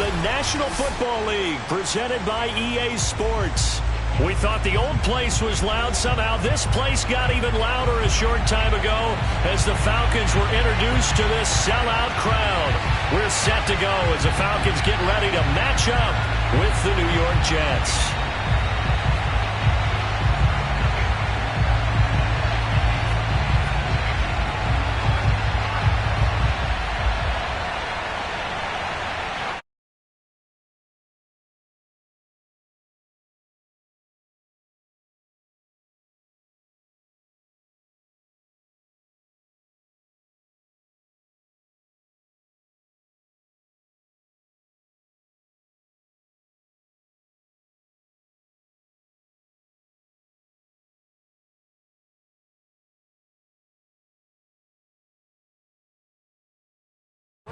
the National Football League, presented by EA Sports. We thought the old place was loud. Somehow this place got even louder a short time ago as the Falcons were introduced to this sellout crowd. We're set to go as the Falcons get ready to match up with the New York Jets.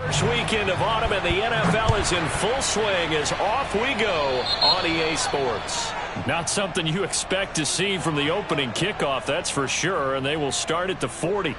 First weekend of autumn and the NFL is in full swing as off we go on EA Sports. Not something you expect to see from the opening kickoff, that's for sure, and they will start at the 40.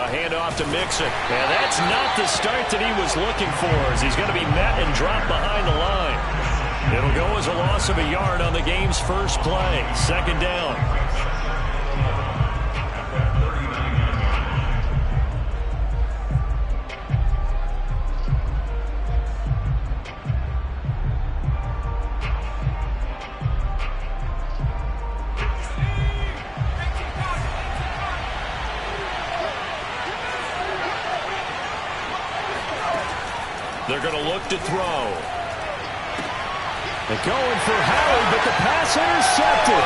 Handoff to Mixon. And that's not the start that he was looking for, as he's going to be met and dropped behind the line. It'll go as a loss of a yard on the game's first play. Second down. they're going to look to throw. They're going for Howard, but the pass intercepted.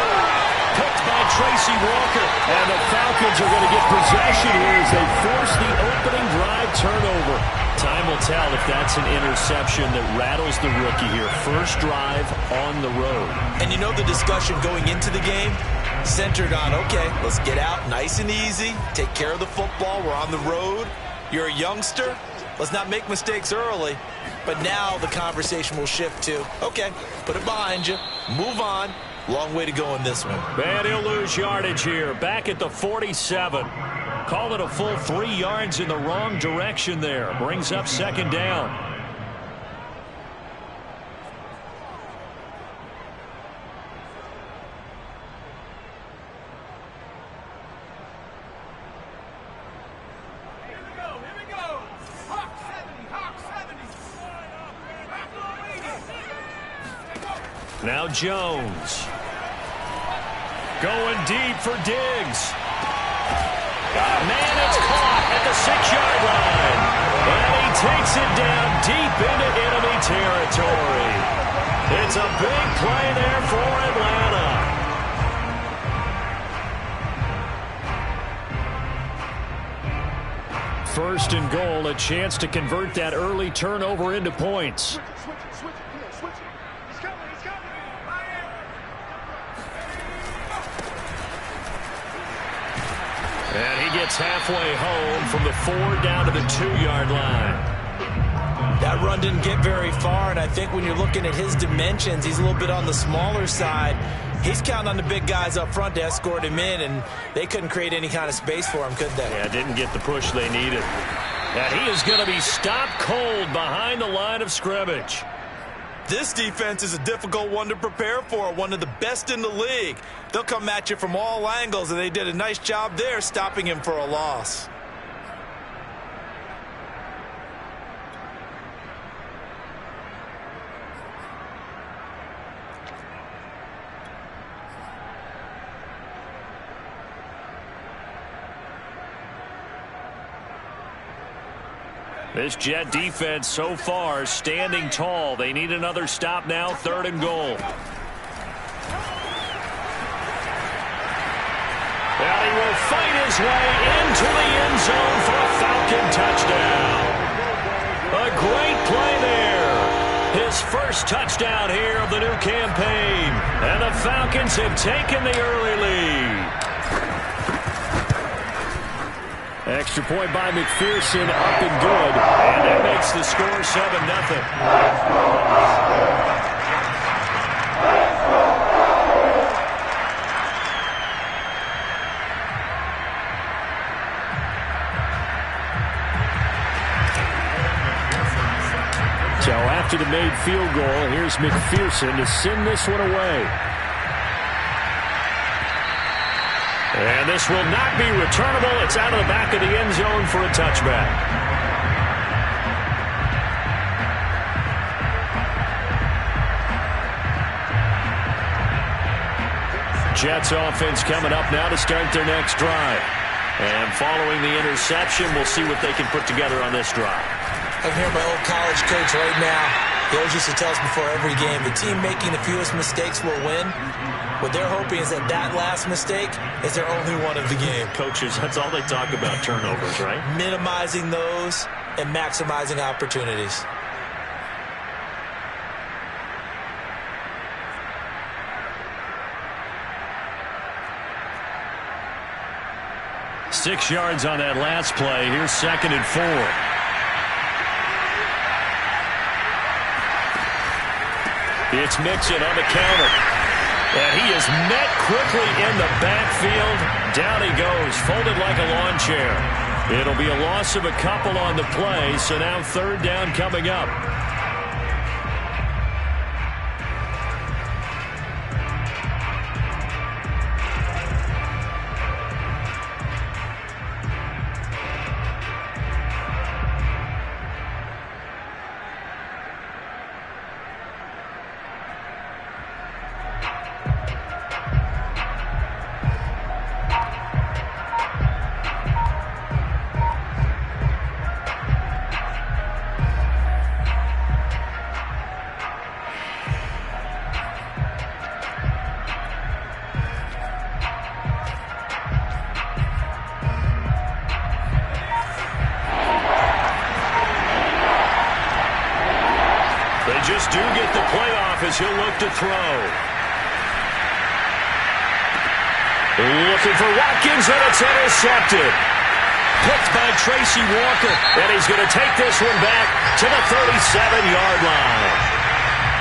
Picked by Tracy Walker. And the Falcons are going to get possession here as they force the opening drive turnover. Time will tell if that's an interception that rattles the rookie here. First drive on the road. And you know the discussion going into the game? Centered on, okay, let's get out nice and easy. Take care of the football. We're on the road. You're a youngster. Let's not make mistakes early. But now the conversation will shift to, okay, put it behind you. Move on. Long way to go in this one. And he'll lose yardage here. Back at the 47. Call it a full 3 yards in the wrong direction there. Brings up second down. Now Jones. Going deep for Diggs. Man, it's caught at the 6-yard line. And he takes it down deep into enemy territory. It's a big play there for Atlanta. First and goal, a chance to convert that early turnover into points. And he gets halfway home from the 4 down to the 2-yard line. That run didn't get very far, and I think when you're looking at his dimensions, he's a little bit on the smaller side. He's counting on the big guys up front to escort him in, and they couldn't create any kind of space for him, could they? Yeah, didn't get the push they needed. And he is going to be stopped cold behind the line of scrimmage. This defense is a difficult one to prepare for, one of the best in the league. They'll come at you from all angles, and they did a nice job there stopping him for a loss. This Jet defense so far standing tall. They need another stop now, 3rd and goal. And he will fight his way into the end zone for a Falcon touchdown. A great play there. His first touchdown here of the new campaign. And the Falcons have taken the early lead. Extra point by McPherson, up and good. And that makes the score 7-0. So after the made field goal, here's McPherson to send this one away. And this will not be returnable. It's out of the back of the end zone for a touchback. Jets offense coming up now to start their next drive. And following the interception, we'll see what they can put together on this drive. I can hear my old college coach right now. He always used to tell us before every game, the team making the fewest mistakes will win. What they're hoping is that that last mistake is their only one of the game. Coaches, that's all they talk about, turnovers, right? Minimizing those and maximizing opportunities. Six yards on that last play. Here's 2nd and 4. It's Mixon on the counter. And he is met quickly in the backfield. Down he goes, folded like a lawn chair. It'll be a loss of a couple on the play, so now 3rd down coming up. look to throw. Looking for Watkins, and it's intercepted. Picked by Tracy Walker, and he's going to take this one back to the 37-yard line.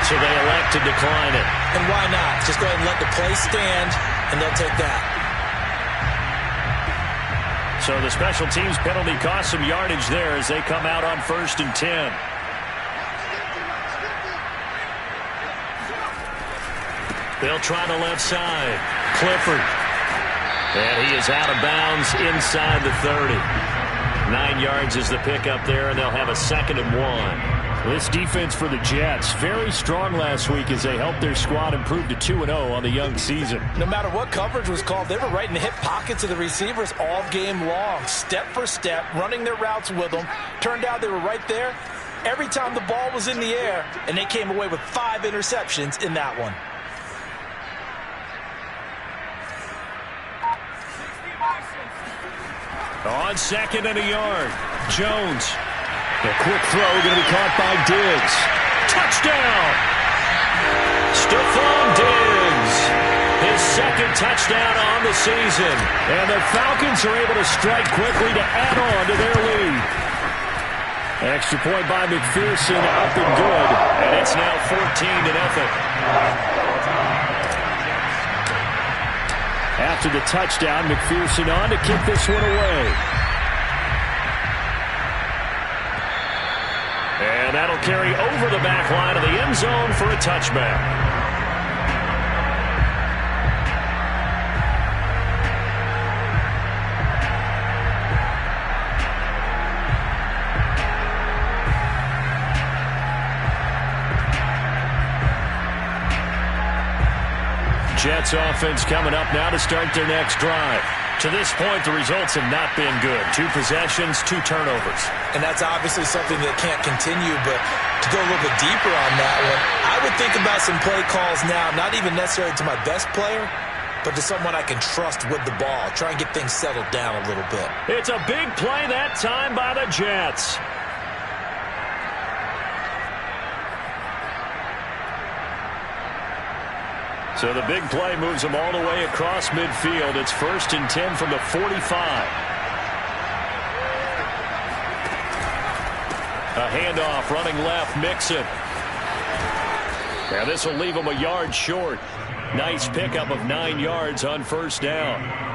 So they elect to decline it. And why not? Just go ahead and let the play stand, and they'll take that. So the special teams penalty cost some yardage there as they come out on 1st and 10. They'll try the left side. Clifford. And he is out of bounds inside the 30. 9 yards is the pickup there, and they'll have a 2nd and 1. This defense for the Jets, very strong last week as they helped their squad improve to 2-0 on the young season. No matter what coverage was called, they were right in the hip pockets of the receivers all game long. Step for step, running their routes with them. Turned out they were right there every time the ball was in the air, and they came away with 5 interceptions in that one. On 2nd and a yard, Jones. A quick throw going to be caught by Diggs. Touchdown! Stephon Diggs. His 2nd touchdown on the season. And the Falcons are able to strike quickly to add on to their lead. Extra point by McPherson, up and good. And it's now 14-0. After the touchdown, McPherson on to kick this one away. And that'll carry over the back line of the end zone for a touchback. Jets offense coming up now to start their next drive. To this point, the results have not been good. 2 possessions, 2 turnovers. And that's obviously something that can't continue, but to go a little bit deeper on that one, I would think about some play calls now, not even necessarily to my best player, but to someone I can trust with the ball. Try and get things settled down a little bit. It's a big play that time by the Jets. So the big play moves them all the way across midfield. It's 1st and 10 from the 45. A handoff running left, Mixon. Now this will leave them a yard short. Nice pickup of 9 yards on 1st down.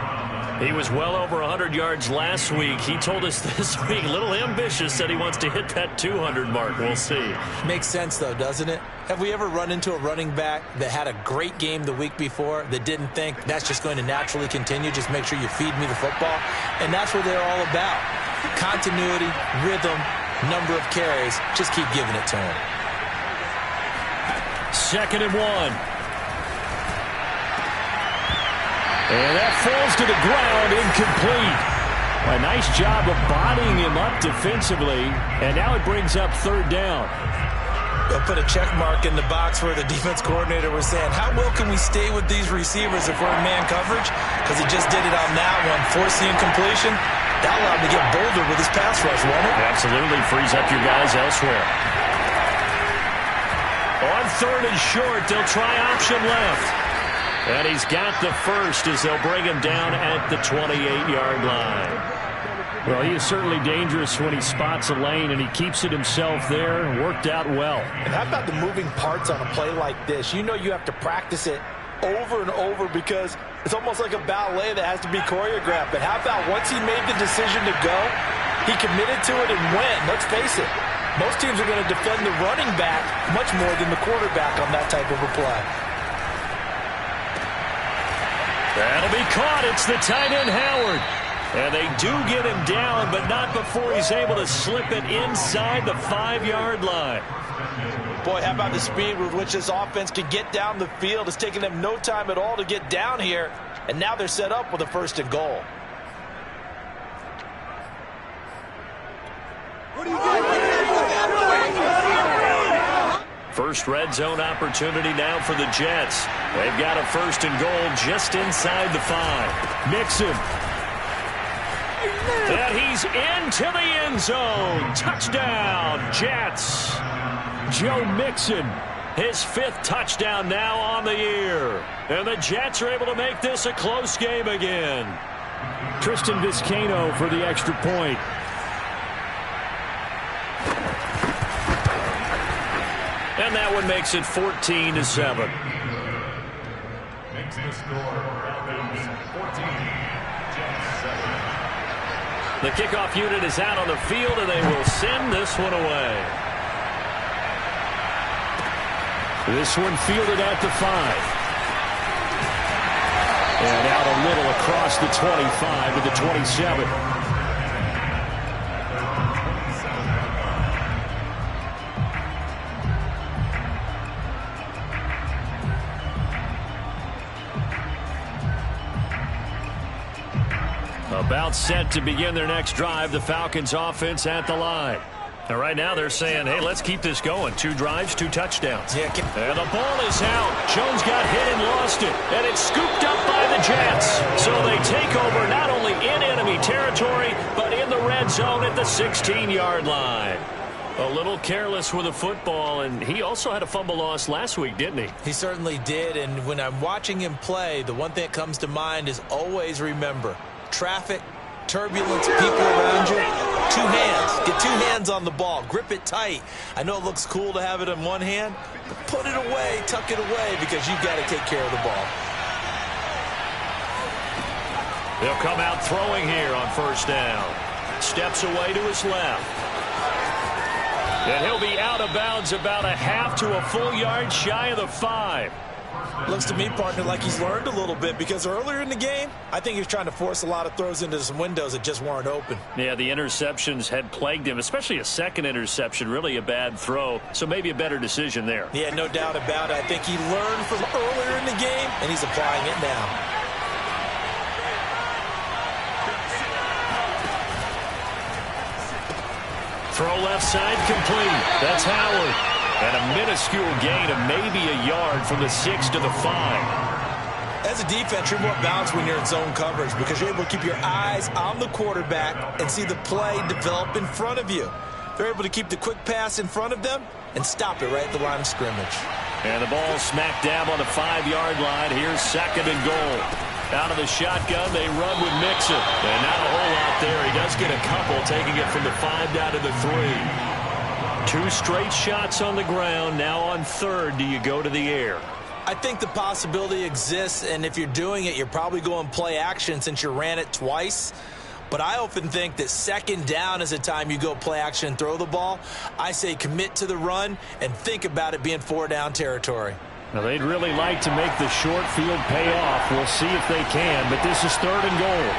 He was well over 100 yards last week. He told us this week, a little ambitious, said he wants to hit that 200 mark. We'll see. Makes sense, though, doesn't it? Have we ever run into a running back that had a great game the week before that didn't think that's just going to naturally continue? Just make sure you feed me the football. And that's what they're all about. Continuity, rhythm, number of carries. Just keep giving it to him. 2nd and 1. And that falls to the ground, incomplete. A nice job of bodying him up defensively, and now it brings up 3rd down. They'll put a check mark in the box where the defense coordinator was saying, how well can we stay with these receivers if we're in man coverage? Because he just did it on that one, forced the incompletion. That allowed him to get bolder with his pass rush, won't it? Absolutely, frees up your guys elsewhere. On 3rd and short, they'll try option left. And he's got the 1st as they'll bring him down at the 28-yard line. Well, he is certainly dangerous when he spots a lane, and he keeps it himself there. Worked out well. And how about the moving parts on a play like this? You know you have to practice it over and over because it's almost like a ballet that has to be choreographed. But how about once he made the decision to go, he committed to it and went. Let's face it, most teams are going to defend the running back much more than the quarterback on that type of a play. That'll be caught. It's the tight end, Howard. And they do get him down, but not before he's able to slip it inside the 5-yard line. Boy, how about the speed with which this offense can get down the field? It's taken them no time at all to get down here, and now they're set up with a 1st and goal. First red zone opportunity now for the Jets. They've got a 1st and goal just inside the 5. Mixon. And he's into the end zone. Touchdown, Jets. Joe Mixon His 5th touchdown now on the year. And the Jets are able to make this a close game again. Tristan Vizcaino for the extra point. And that one makes it 14-7. Makes the score Falcons 14, Jets 7. The kickoff unit is out on the field, and they will send this one away. This one fielded at the 5. And out a little across the 25 to the 27. About set to begin their next drive, the Falcons offense at the line. And right now they're saying, hey, let's keep this going. 2 drives, 2 touchdowns. Yeah, and the ball is out. Jones got hit and lost it. And it's scooped up by the Jets. So they take over not only in enemy territory, but in the red zone at the 16-yard line. A little careless with the football, and he also had a fumble loss last week, didn't he? He certainly did, and when I'm watching him play, the one thing that comes to mind is always remember, traffic, turbulence, people around you, 2 hands. Get 2 hands on the ball. Grip it tight. I know it looks cool to have it in one hand, but put it away, tuck it away, because you've got to take care of the ball. They'll come out throwing here on 1st down. Steps away to his left. And he'll be out of bounds about a half to a full yard shy of the 5. Looks to me, partner, like he's learned a little bit, because earlier in the game, I think he was trying to force a lot of throws into some windows that just weren't open. Yeah, the interceptions had plagued him, especially a second interception, really a bad throw, so maybe a better decision there. Yeah, no doubt about it. I think he learned from earlier in the game, and he's applying it now. Throw left side complete. That's Howard. And a minuscule gain of maybe a yard from the 6 to the 5. As a defense, you're more balanced when you're in zone coverage because you're able to keep your eyes on the quarterback and see the play develop in front of you. They're able to keep the quick pass in front of them and stop it right at the line of scrimmage. And the ball smack dab on the 5-yard line. Here's 2nd and goal. Out of the shotgun, they run with Mixon. And not a whole lot there. He does get a couple, taking it from the 5 down to the 3. 2 straight shots on the ground. Now on 3rd, do you go to the air? I think the possibility exists, and if you're doing it, you're probably going play action since you ran it twice. But I often think that 2nd down is the time you go play action and throw the ball. I say commit to the run and think about it being 4-down territory. Now, they'd really like to make the short field pay off. We'll see if they can, but this is 3rd and goal.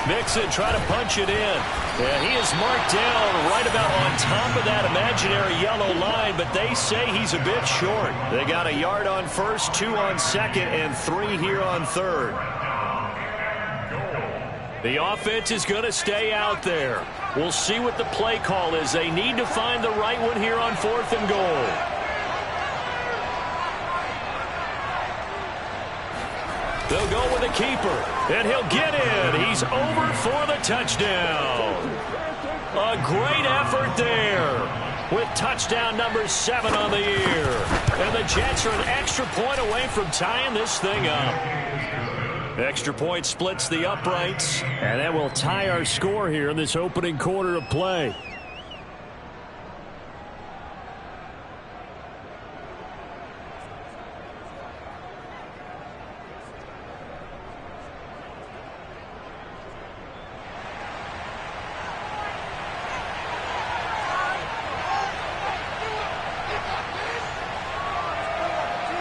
Mixon trying to punch it in. Yeah, he is marked down right about on top of that imaginary yellow line, but they say he's a bit short. They got a yard on 1st, 2 on 2nd, and 3 here on 3rd. The offense is going to stay out there. We'll see what the play call is. They need to find the right one here on 4th and goal. They'll go with the keeper, and he'll get in. He's over for the touchdown. A great effort there with touchdown number 7 on the year. And the Jets are an extra point away from tying this thing up. Extra point splits the uprights. And that will tie our score here in this opening quarter of play.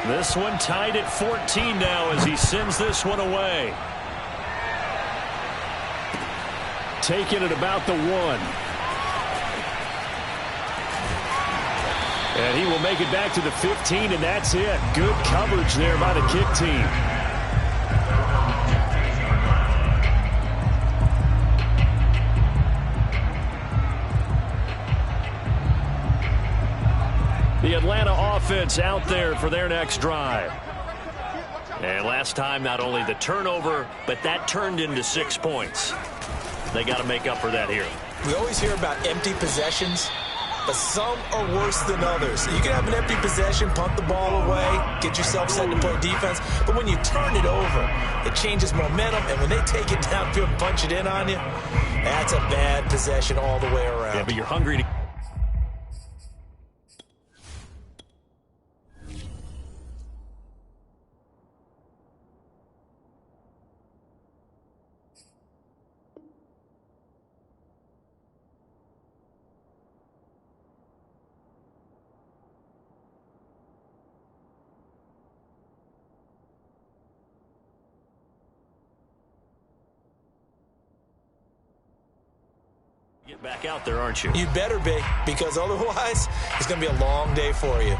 This one tied at 14 now as he sends this one away. Taking it about the 1. And he will make it back to the 15, and that's it. Good coverage there by the kick team. The Atlanta offense out there for their next drive. And last time, not only the turnover, but that turned into 6 points. They got to make up for that here. We always hear about empty possessions, but some are worse than others. You can have an empty possession, punt the ball away, get yourself set to play defense, but when you turn it over, it changes momentum, and when they take it downfield and punch it in on you, that's a bad possession all the way around. Yeah, but you're hungry to... Get back out there, aren't you? You better be, because otherwise it's going to be a long day for you.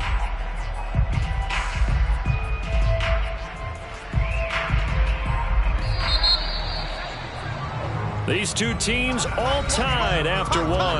These two teams all tied after one.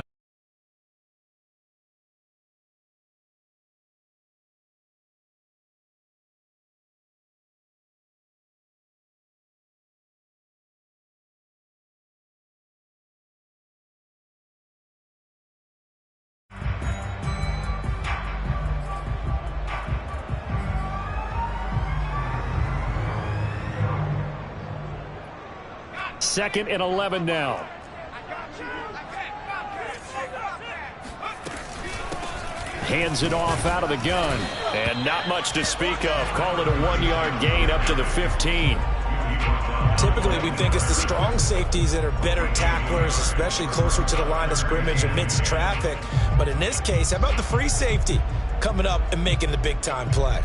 Second and 11 now. Hands it off out of the gun. And not much to speak of. Call it a 1-yard gain up to the 15. Typically, we think it's the strong safeties that are better tacklers, especially closer to the line of scrimmage amidst traffic. But in this case, how about the free safety coming up and making the big-time play?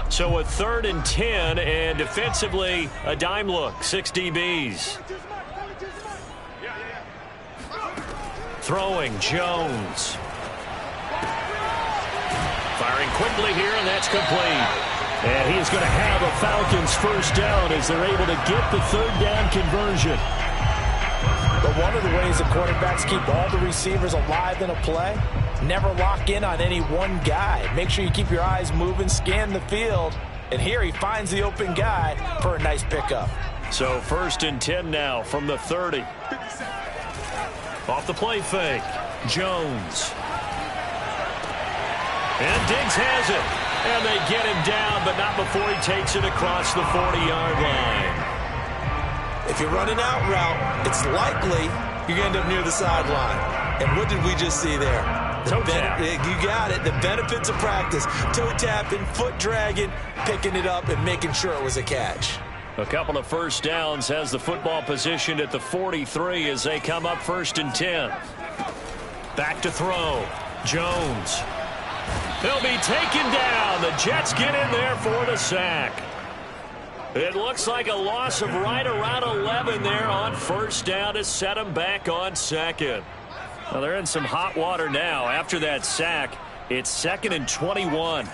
So a 3rd and 10, and defensively, a dime look. 6 DBs. Throwing, Jones. Firing quickly here, and that's complete. And he is going to have a Falcons first down as they're able to get the 3rd down conversion. But one of the ways the quarterbacks keep all the receivers alive in a play, never lock in on any one guy. Make sure you keep your eyes moving, scan the field, and here he finds the open guy for a nice pickup. So 1st and 10 now from the 30. Off the play fake, Jones. And Diggs has it. And they get him down, but not before he takes it across the 40-yard line. If you're running out route, it's likely you're going to end up near the sideline. And what did we just see there? Toe tap. You got it. The benefits of practice. Toe tapping, foot dragging, picking it up, and making sure it was a catch. A couple of first downs, has the football positioned at the 43 as they come up 1st and 10. Back to throw. Jones. He'll be taken down. The Jets get in there for the sack. It looks like a loss of right around 11 there on 1st down to set them back on 2nd. Well, they're in some hot water now. After that sack, it's 2nd and 21.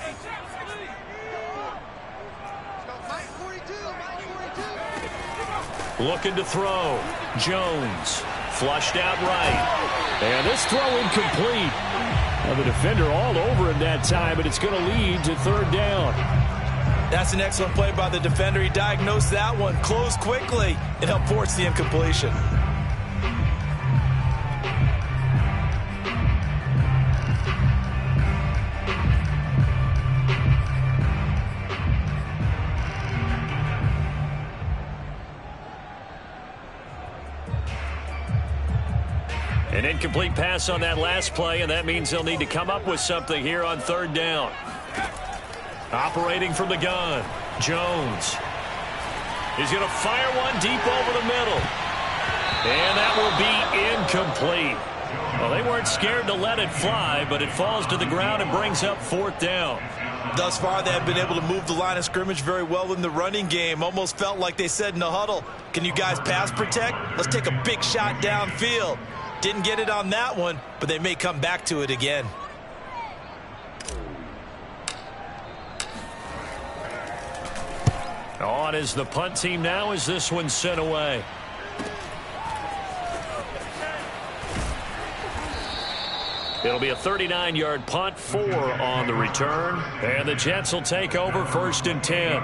Looking to throw. Jones. Flushed out right. And this throw incomplete. Well, the defender all over him that time, but it's going to lead to 3rd down. That's an excellent play by the defender. He diagnosed that one, closed quickly, and helped force the incompletion. An incomplete pass on that last play, and that means they'll need to come up with something here on 3rd down. Operating from the gun, Jones. He's going to fire one deep over the middle. And that will be incomplete. Well, they weren't scared to let it fly, but it falls to the ground and brings up 4th down. Thus far, they have been able to move the line of scrimmage very well in the running game. Almost felt like they said in the huddle, can you guys pass protect? Let's take a big shot downfield. Didn't get it on that one, but they may come back to it again. On is the punt team now as this one's sent away. It'll be a 39-yard punt, 4 on the return. And the Jets will take over 1st and 10.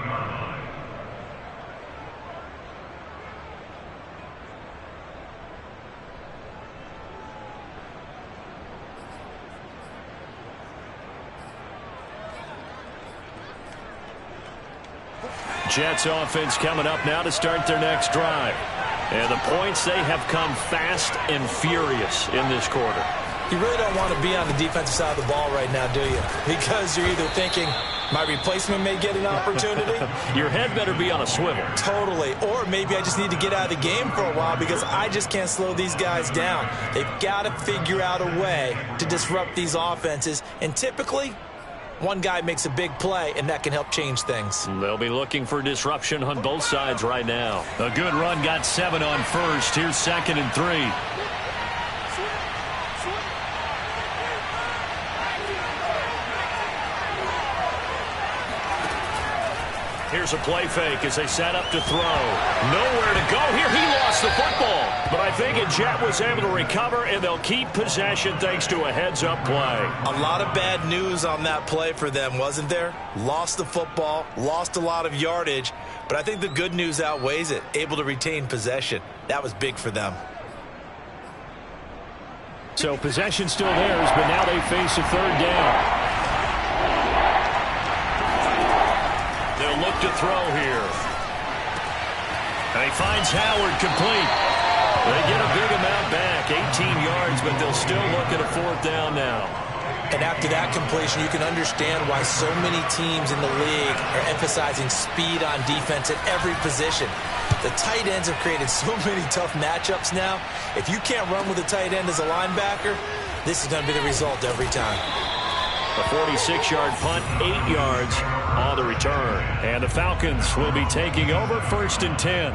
Jets offense coming up now to start their next drive. And the points, they have come fast and furious in this quarter. You really don't want to be on the defensive side of the ball right now, do you? Because you're either thinking, my replacement may get an opportunity. Your head better be on a swivel. Totally. Or maybe I just need to get out of the game for a while because I just can't slow these guys down. They've got to figure out a way to disrupt these offenses. And typically, one guy makes a big play, and that can help change things. They'll be looking for disruption on both sides right now. A good run, got 7 on first. Here's 2nd and 3. Here's a play fake as they set up to throw. Nowhere to go here. He lost the football. But I think a Jet was able to recover, and they'll keep possession thanks to a heads-up play. A lot of bad news on that play for them, wasn't there? Lost the football, lost a lot of yardage, but I think the good news outweighs it. Able to retain possession. That was big for them. So possession still theirs, but now they face a 3rd down. They'll look to throw here. And he finds Howard complete. They get a big amount back, 18 yards, but they'll still look at a 4th down now. And after that completion, you can understand why so many teams in the league are emphasizing speed on defense at every position. The tight ends have created so many tough matchups now. If you can't run with a tight end as a linebacker, this is going to be the result every time. A 46-yard punt, 8 yards on the return. And the Falcons will be taking over 1st and 10.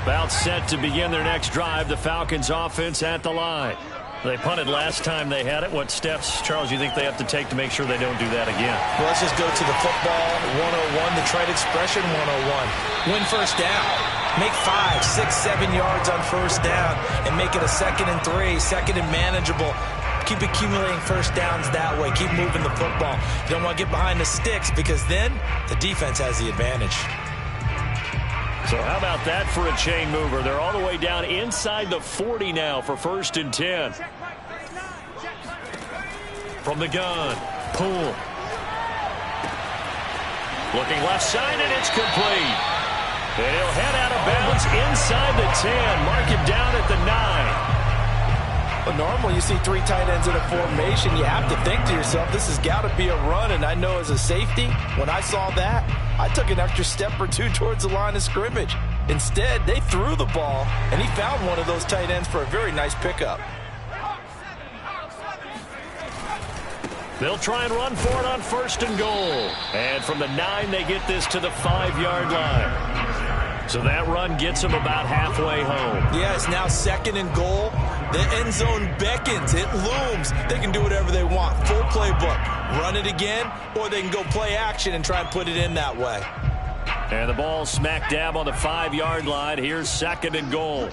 About set to begin their next drive. The Falcons offense at the line. They punted last time they had it. What steps, Charles, you think they have to take to make sure they don't do that again? Well, let's just go to the football 101, the trite expression 101. Win first down. Make 5, 6, 7 yards on first down and make it a 2nd and 3, 2nd and manageable. Keep accumulating first downs that way. Keep moving the football. You don't want to get behind the sticks because then the defense has the advantage. So how about that for a chain mover? They're all the way down inside the 40 now for 1st and 10. From the gun, Poole. Looking left side, and it's complete. And he'll head out of bounds inside the 10. Mark him down at the 9. But normally you see 3 tight ends in a formation. You have to think to yourself, this has got to be a run. And I know as a safety, when I saw that, I took an extra step or 2 towards the line of scrimmage. Instead, they threw the ball, and he found one of those tight ends for a very nice pickup. They'll try and run for it on 1st and goal. And from the 9, they get this to the 5-yard line. So that run gets them about halfway home. Yeah, it's now 2nd and goal. The end zone beckons. It looms. They can do whatever they want. Full playbook. Run it again, or they can go play action and try and put it in that way. And the ball smack dab on the 5-yard line. Here's 2nd and goal.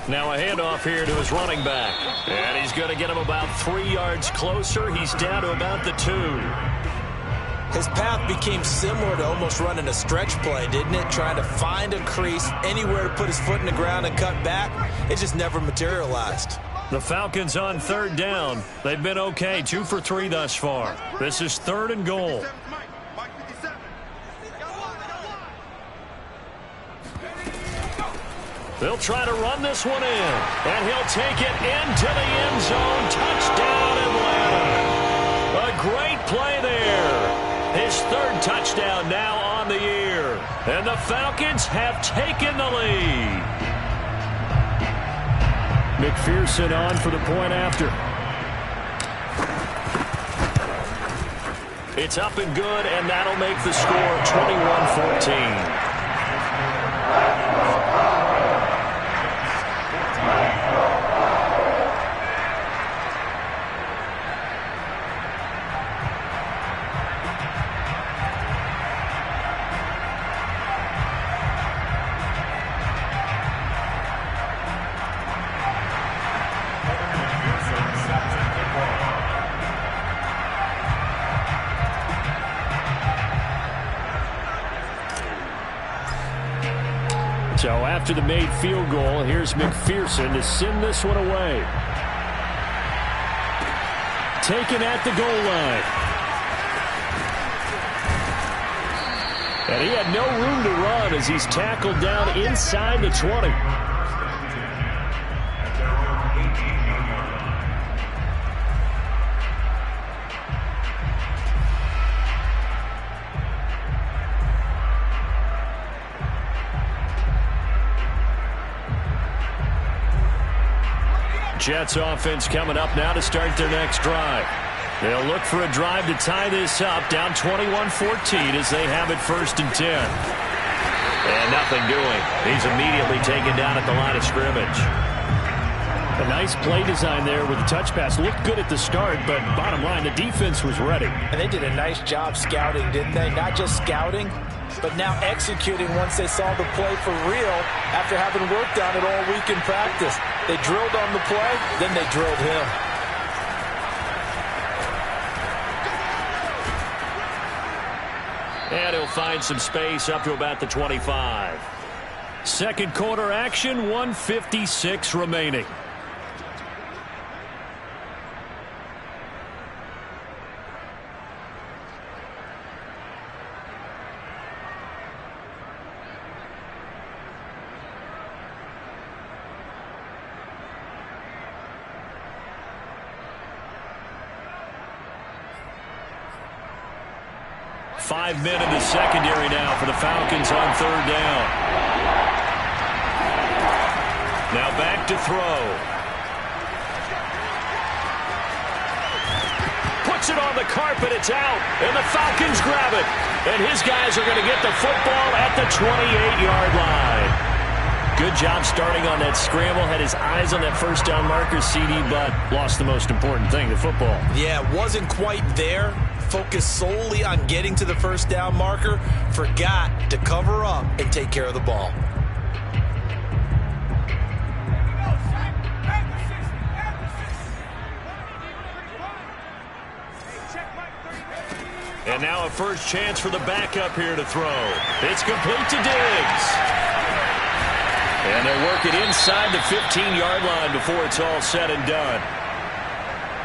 Now a handoff here to his running back. And he's going to get him about 3 yards closer. He's down to about the 2. His path became similar to almost running a stretch play, didn't it? Trying to find a crease, anywhere to put his foot in the ground and cut back. It just never materialized. The Falcons on 3rd down. They've been okay, 2 for 3 thus far. This is 3rd and goal. They'll try to run this one in, and he'll take it into the end zone. Touchdown, Atlanta. A great play there. His 3rd touchdown now on the year. And the Falcons have taken the lead. McPherson on for the point after. It's up and good, and that'll make the score 21-14. So after the made field goal, here's McPherson to send this one away. Taken at the goal line. And he had no room to run as he's tackled down inside the 20. Jets offense coming up now to start their next drive. They'll look for a drive to tie this up, down 21-14 as they have it 1st and 10. And nothing doing. He's immediately taken down at the line of scrimmage. A nice play design there with the touch pass. Looked good at the start, but bottom line, the defense was ready. And they did a nice job scouting, didn't they? Not just scouting, but now executing once they saw the play for real after having worked on it all week in practice. They drilled on the play, then they drilled him. And he'll find some space up to about the 25. Second quarter action, 1:56 remaining. Five men in the secondary now for the Falcons on 3rd down. Now back to throw. Puts it on the carpet. It's out. And the Falcons grab it. And his guys are going to get the football at the 28-yard line. Good job starting on that scramble. Had his eyes on that first down marker, CD, but lost the most important thing, the football. Yeah, wasn't quite there. Focused solely on getting to the first down marker. Forgot to cover up and take care of the ball. And now a first chance for the backup here to throw. It's complete to Diggs. And they'll work it inside the 15-yard line before it's all said and done.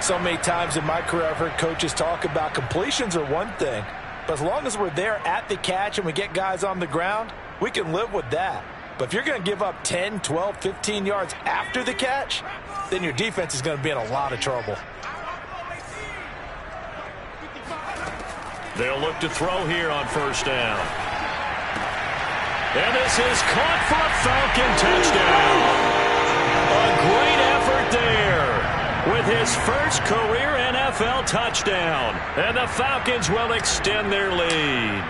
So many times in my career I've heard coaches talk about completions are one thing, but as long as we're there at the catch and we get guys on the ground, we can live with that. But if you're going to give up 10, 12, 15 yards after the catch, then your defense is going to be in a lot of trouble. They'll look to throw here on first down. And this is caught for a Falcon touchdown. A great effort there with his first career NFL touchdown. And the Falcons will extend their lead.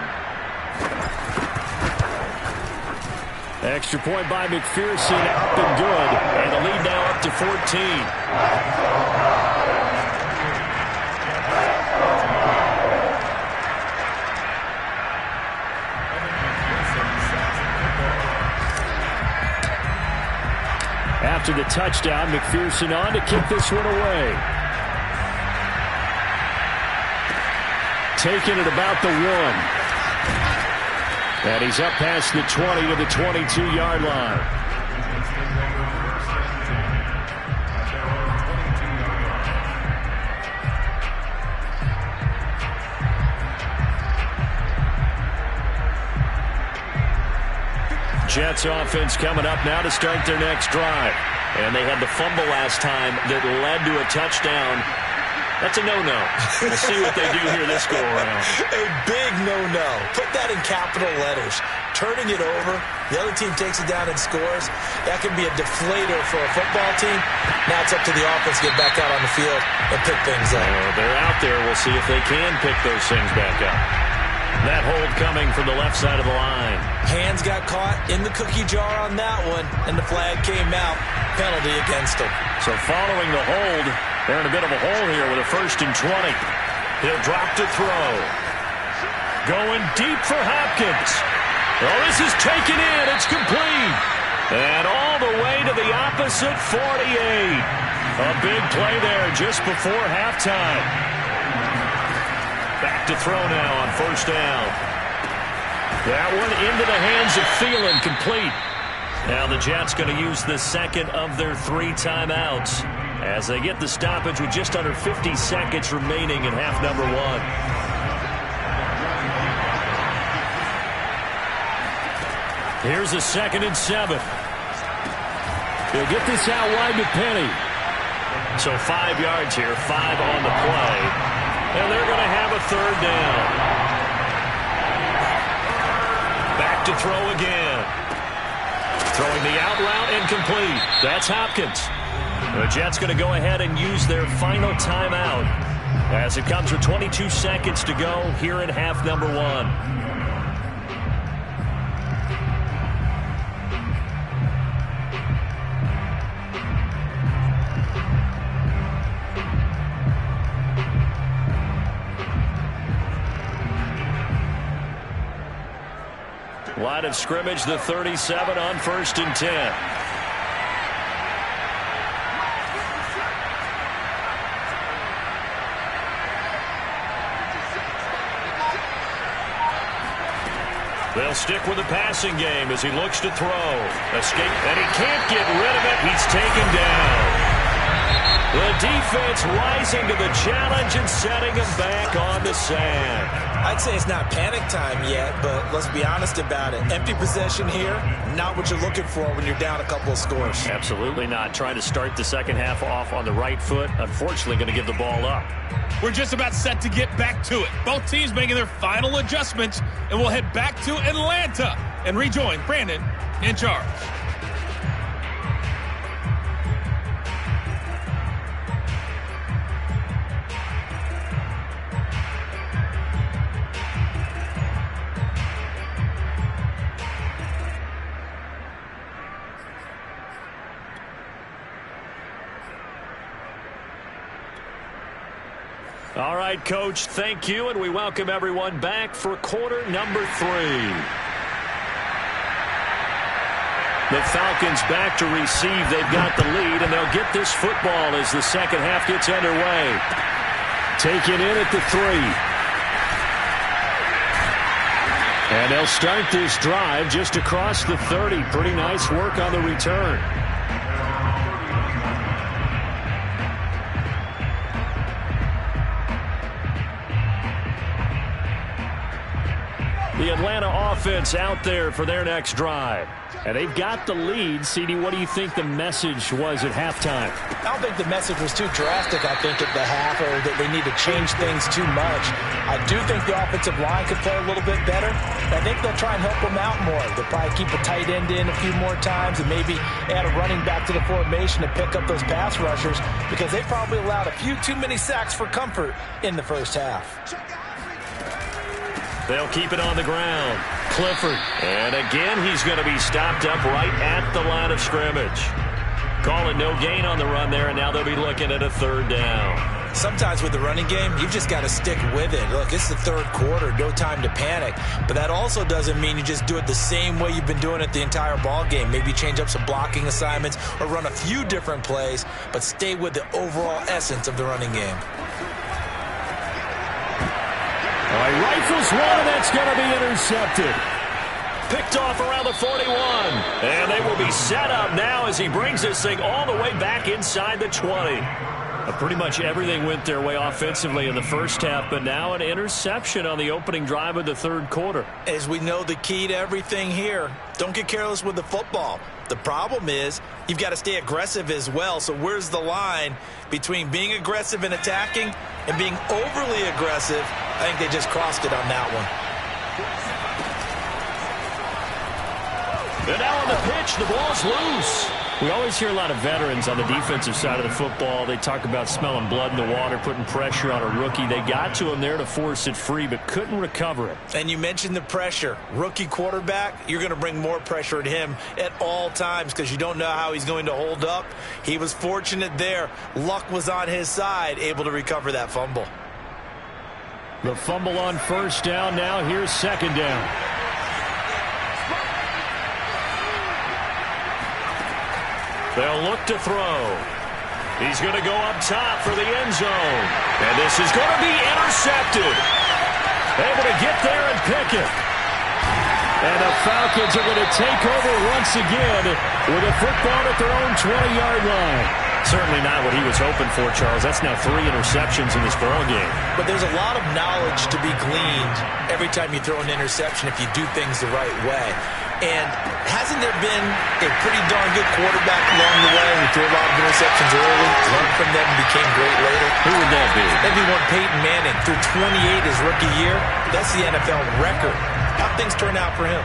Extra point by McPherson, up and good. And the lead now up to 14. After the touchdown, McPherson on to kick this one away. Taking it about the 1. And he's up past the 20 to the 22-yard line. Jets offense coming up now to start their next drive. And they had the fumble last time that led to a touchdown. That's a no-no. We'll see what they do here this go-around. A big no-no. Put that in capital letters. Turning it over, the other team takes it down and scores. That can be a deflator for a football team. Now it's up to the offense to get back out on the field and pick things up. They're out there. We'll see if they can pick those things back up. That hold coming from the left side of the line. Hands got caught in the cookie jar on that one, and the flag came out. Penalty against them. So following the hold, they're in a bit of a hole here with a 1st and 20. He'll drop to throw. Going deep for Hopkins. Oh, this is taken in. It's complete. And all the way to the opposite 48. A big play there just before halftime. Back to throw now on first down. That one into the hands of Thielen, complete. Now the Jets going to use the second of their 3 timeouts as they get the stoppage with just under 50 seconds remaining in half number 1. Here's a 2nd and 7. He'll get this out wide to Penny. So 5 yards here, 5 on the play. And they're going to have a 3rd down. Back to throw again. Throwing the out route incomplete. That's Hopkins. The Jets going to go ahead and use their final timeout as it comes with 22 seconds to go here in half number 1. Line of scrimmage, the 37 on 1st and 10. They'll stick with the passing game as he looks to throw. Escape, and he can't get rid of it. He's taken down. The defense rising to the challenge and setting him back on the sand. I'd say it's not panic time yet, but let's be honest about it. Empty possession here, not what you're looking for when you're down a couple of scores. Absolutely not. Trying to start the second half off on the right foot. Unfortunately, going to give the ball up. We're just about set to get back to it. Both teams making their final adjustments, and we'll head back to Atlanta and rejoin Brandon in charge. All right, Coach, thank you, and we welcome everyone back for quarter number 3. The Falcons back to receive. They've got the lead, and they'll get this football as the second half gets underway. Taken in at the 3. And they'll start this drive just across the 30. Pretty nice work on the return. The Atlanta offense out there for their next drive. And they've got the lead. CD, what do you think the message was at halftime? I don't think the message was too drastic, I think, at the half, or that they need to change things too much. I do think the offensive line could play a little bit better. I think they'll try and help them out more. They'll probably keep a tight end in a few more times and maybe add a running back to the formation to pick up those pass rushers, because they probably allowed a few too many sacks for comfort in the first half. They'll keep it on the ground. Clifford. And again, he's going to be stopped up right at the line of scrimmage. Calling no gain on the run there, and now they'll be looking at a 3rd down. Sometimes with the running game, you've just got to stick with it. Look, it's the 3rd quarter, no time to panic. But that also doesn't mean you just do it the same way you've been doing it the entire ball game. Maybe change up some blocking assignments or run a few different plays, but stay with the overall essence of the running game. All right, rifles one, and that's going to be intercepted. Picked off around the 41. And they will be set up now as he brings this thing all the way back inside the 20. Pretty much everything went their way offensively in the first half, but now an interception on the opening drive of the 3rd quarter. As we know, the key to everything here, don't get careless with the football. The problem is you've got to stay aggressive as well. So where's the line between being aggressive and attacking and being overly aggressive? I think they just crossed it on that one. And now on the pitch, the ball's loose. We always hear a lot of veterans on the defensive side of the football. They talk about smelling blood in the water, putting pressure on a rookie. They got to him there to force it free, but couldn't recover it. And you mentioned the pressure. Rookie quarterback, you're going to bring more pressure at him at all times because you don't know how he's going to hold up. He was fortunate there. Luck was on his side, able to recover that fumble. The fumble on 1st down. Now here's 2nd down. They'll look to throw. He's going to go up top for the end zone. And this is going to be intercepted. Able to get there and pick it. And the Falcons are going to take over once again with a football at their own 20-yard line. Certainly not what he was hoping for, Charles. That's now 3 interceptions in this ball game. But there's a lot of knowledge to be gleaned every time you throw an interception if you do things the right way. And hasn't there been a pretty darn good quarterback along the way who threw a lot of interceptions early, learned from them, and became great later? Who would that be? Maybe one Peyton Manning threw 28 his rookie year. That's the NFL record. How'd things turn out for him?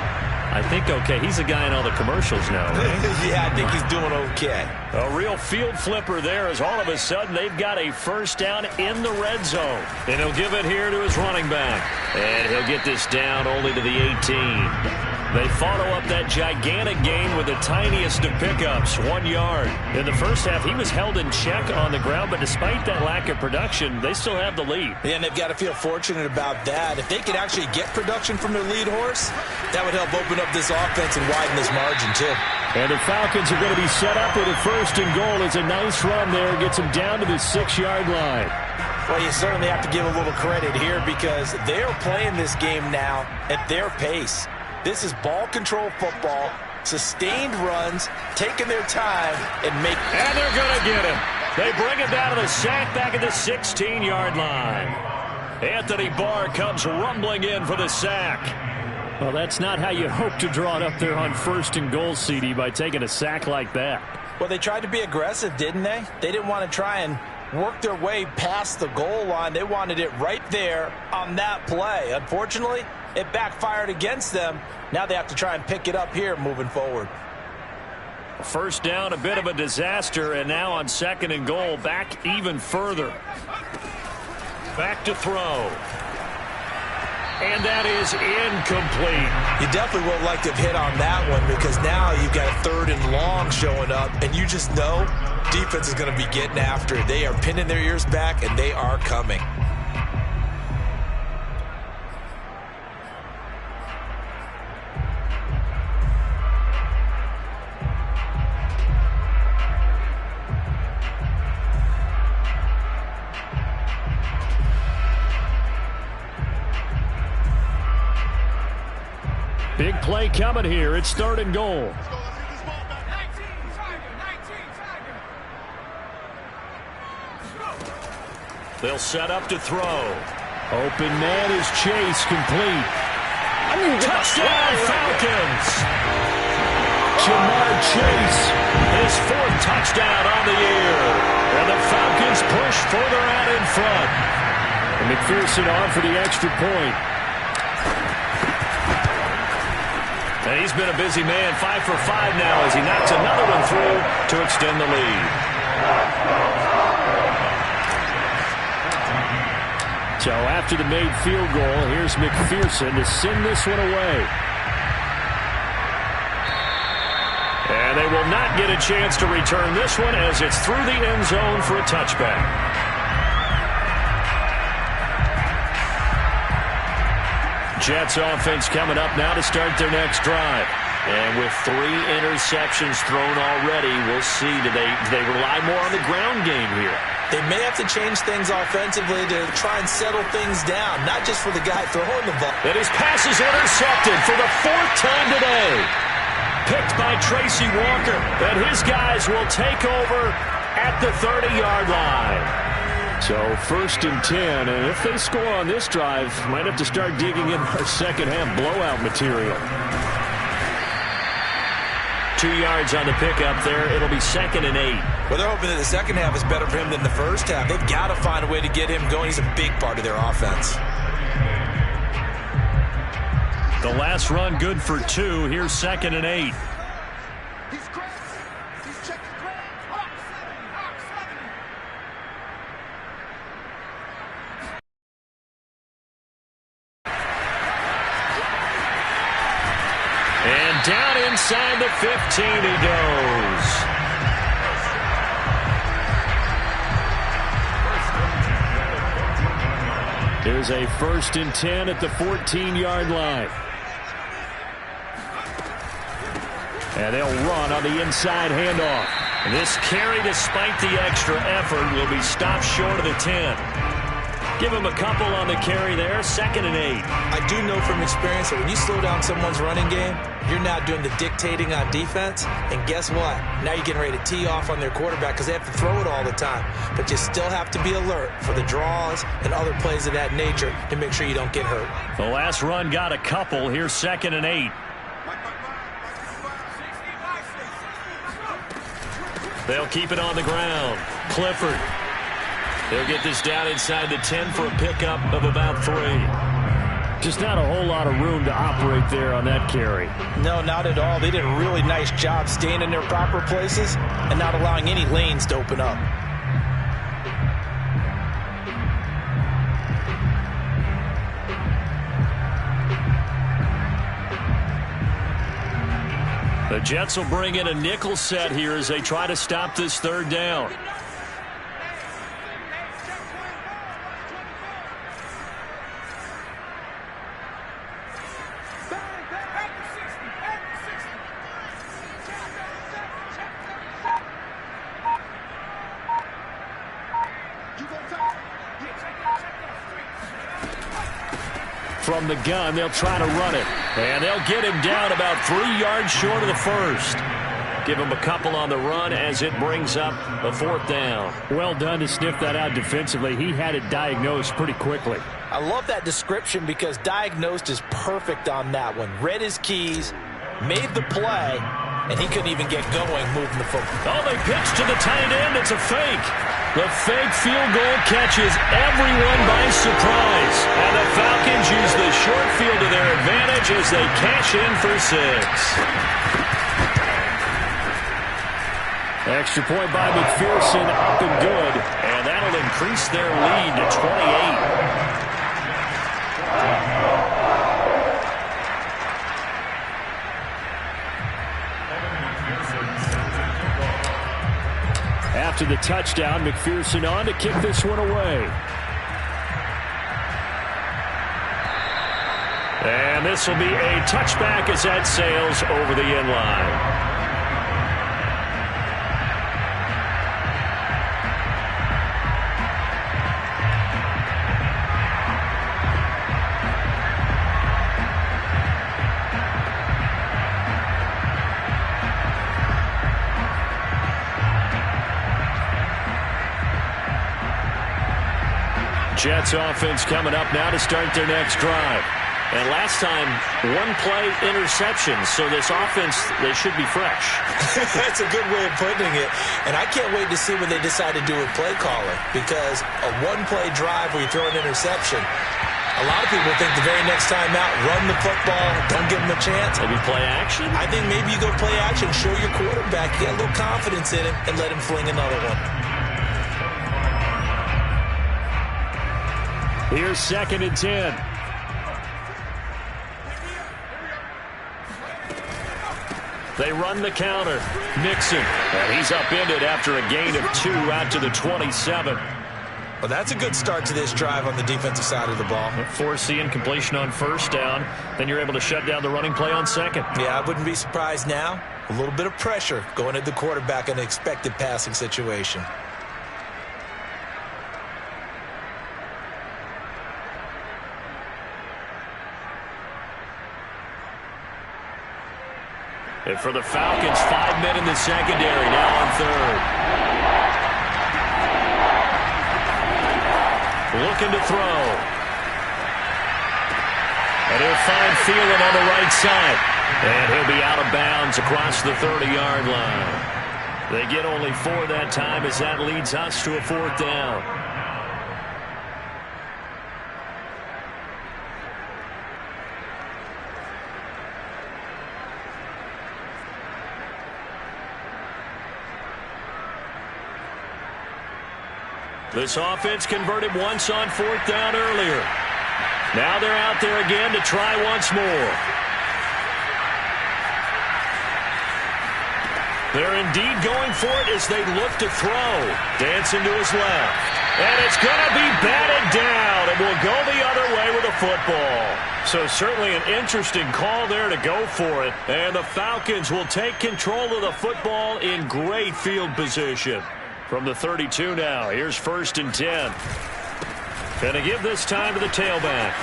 I think okay. He's a guy in all the commercials now. Right? Yeah, I think he's doing okay. A real field flipper there as all of a sudden they've got a first down in the red zone. And he'll give it here to his running back. And he'll get this down only to the 18. They follow up that gigantic gain with the tiniest of pickups, 1 yard. In the first half, he was held in check on the ground, but despite that lack of production, they still have the lead. Yeah, and they've got to feel fortunate about that. If they could actually get production from their lead horse, that would help open up this offense and widen this margin, too. And the Falcons are going to be set up with a 1st and goal. It's a nice run there. Gets them down to the 6-yard line. Well, you certainly have to give a little credit here because they're playing this game now at their pace. This is ball control football, sustained runs, taking their time, and make... And they're going to get him. They bring it down to the sack back at the 16-yard line. Anthony Barr comes rumbling in for the sack. Well, that's not how you hope to draw it up there on 1st and goal, CD, by taking a sack like that. Well, they tried to be aggressive, didn't they? They didn't want to try and work their way past the goal line. They wanted it right there on that play. Unfortunately, it backfired against them. Now they have to try and pick it up here moving forward. First down, a bit of a disaster, and now on 2nd and goal, back even further. Back to throw. And that is incomplete. You definitely would like to have hit on that one because now you've got a 3rd and long showing up, and you just know defense is going to be getting after it. They are pinning their ears back, and they are coming. Big play coming here. It's 3rd and goal. They'll set up to throw. Open man is Chase, complete. Touchdown Falcons! Jamar Chase, his 4th touchdown on the year. And the Falcons push further out in front. And McPherson on for the extra point. And he's been a busy man, 5 for 5 now as he knocks another one through to extend the lead. So after the made field goal, here's McPherson to send this one away. And they will not get a chance to return this one as it's through the end zone for a touchback. Jets offense coming up now to start their next drive. And with 3 interceptions thrown already, we'll see. Do they rely more on the ground game here? They may have to change things offensively to try and settle things down, not just for the guy throwing the ball. And his pass is intercepted for the 4th time today. Picked by Tracy Walker. And his guys will take over at the 30-yard line. So 1st and 10, and if they score on this drive, might have to start digging in our second half blowout material. 2 yards on the pickup there. It'll be 2nd and 8. Well, they're hoping that the second half is better for him than the first half. They've got to find a way to get him going. He's a big part of their offense. The last run good for 2. Here's 2nd and 8. And down inside the 15 he goes. Here's a 1st and 10 at the 14-yard line. And they'll run on the inside handoff. And this carry, despite the extra effort, will be stopped short of the 10. Give him a couple on the carry there. 2nd and 8. I do know from experience that when you slow down someone's running game, you're now doing the dictating on defense. And guess what? Now you're getting ready to tee off on their quarterback because they have to throw it all the time. But you still have to be alert for the draws and other plays of that nature to make sure you don't get hurt. The last run got a couple. Here's 2nd and 8. They'll keep it on the ground. Clifford. They'll get this down inside the 10 for a pickup of about 3. Just not a whole lot of room to operate there on that carry. No, not at all. They did a really nice job staying in their proper places and not allowing any lanes to open up. The Jets will bring in a nickel set here as they try to stop this 3rd down. From the gun, they'll try to run it. And they'll get him down about 3 yards short of the 1st. Give him a couple on the run as it brings up a 4th down. Well done to sniff that out defensively. He had it diagnosed pretty quickly. I love that description because diagnosed is perfect on that one. Read his keys, made the play, and he couldn't even get going moving the football. Oh, they pitch to the tight end. It's a fake. The fake field goal catches everyone by surprise. And the Falcons use the short field to their advantage as they cash in for 6. Extra point by McPherson, up and good. And that'll increase their lead to 28. After the touchdown, McPherson on to kick this one away. And this will be a touchback as that sails over the end line. Jets offense coming up now to start their next drive. And last time, 1-play interception. So this offense, they should be fresh. That's a good way of putting it. And I can't wait to see what they decide to do with play calling. Because a 1-play drive where you throw an interception, a lot of people think the very next time out, run the football, don't give them a chance. Maybe play action? I think maybe you go play action, show your quarterback, get a little confidence in him, and let him fling another one. Here's 2nd and 10. They run the counter. Nixon. And he's upended after a gain of 2 out to the 27. Well, that's a good start to this drive on the defensive side of the ball. Force the incompletion on 1st down. Then you're able to shut down the running play on 2nd. Yeah, I wouldn't be surprised now. A little bit of pressure going at the quarterback in an expected passing situation. And for the Falcons, 5 men in the secondary, now on 3rd. Looking to throw. And he'll find Thielen on the right side. And he'll be out of bounds across the 30-yard line. They get only 4 that time as that leads us to a 4th down. This offense converted once on 4th down earlier. Now they're out there again to try once more. They're indeed going for it as they look to throw. Dancing to his left. And it's going to be batted down. And will go the other way with the football. So certainly an interesting call there to go for it. And the Falcons will take control of the football in great field position. From the 32 now, here's 1st and 10. Gonna give this time to the tailback.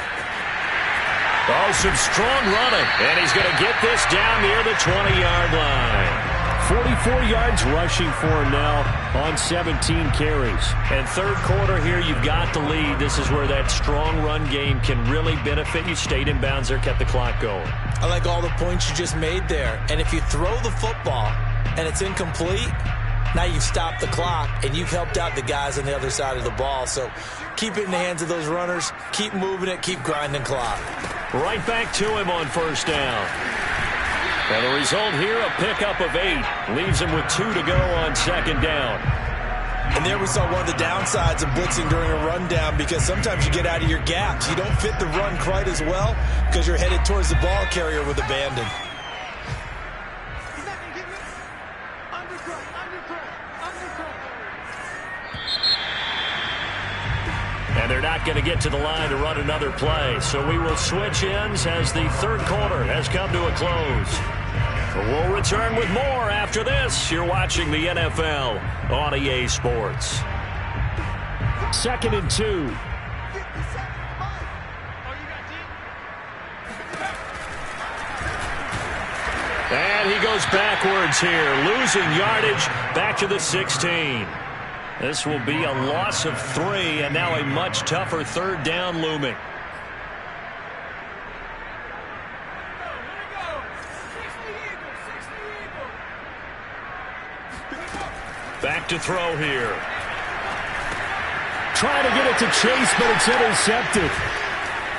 Oh, some strong running. And he's going to get this down near the 20-yard line. 44 yards rushing for him now on 17 carries. And third quarter here, you've got the lead. This is where that strong run game can really benefit you. Stayed in bounds there, kept the clock going. I like all the points you just made there. And if you throw the football and it's incomplete, now you've stopped the clock and you've helped out the guys on the other side of the ball. So keep it in the hands of those runners. Keep moving it. Keep grinding clock. Right back to him on first down. And the result here, a pickup of 8. Leaves him with 2 to go on second down. And there we saw one of the downsides of blitzing during a rundown, because sometimes you get out of your gaps. You don't fit the run quite as well because you're headed towards the ball carrier with abandon. And they're not going to get to the line to run another play. So we will switch ends as the third quarter has come to a close. We'll return with more after this. You're watching the NFL on EA Sports. 2nd and 2. And he goes backwards here, losing yardage back to the 16. This will be a loss of 3, and now a much tougher third down looming. Back to throw here. Trying to get it to Chase, but it's intercepted.